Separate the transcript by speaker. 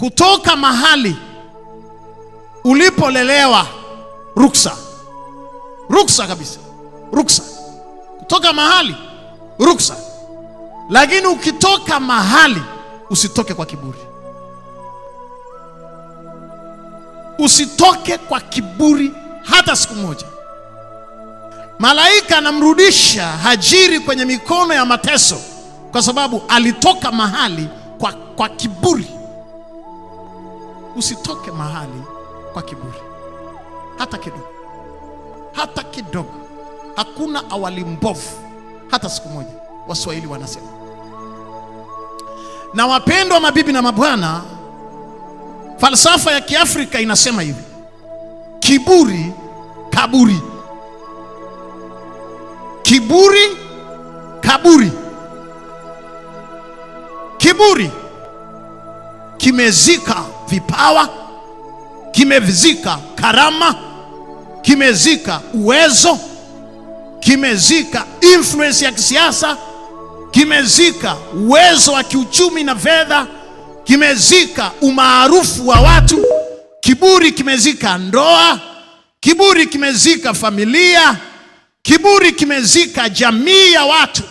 Speaker 1: kutoka mahali ulipolelewa, ruksa. Ruksa kabisa. Ruksa. Kutoka mahali, ruksa. Lakini ukitoka mahali, usitoke kwa kiburi. Usitoke kwa kiburi hata siku moja. Malaika anamrudisha Hajiri kwenye mikono ya mateso kwa sababu alitoka mahali kwa kiburi. Usitoke mahali kwa kiburi hata kidogo. Hata kidogo. Hakuna awali mbovu hata siku moja, Waswahili wanasema. Na wapendwa mabibi na mabwana, falsafa ya Kiafrika inasema hivi: kiburi kaburi. Kiburi kaburi. Kiburi kimezika vipawa, kimezika karama, kimezika uwezo, kimezika influence ya kisiasa, kimezika uwezo wa kiuchumi na fedha, kimezika umaarufu wa watu. Kiburi kimezika ndoa, kiburi kimezika familia, kiburi kimezika jamii ya watu.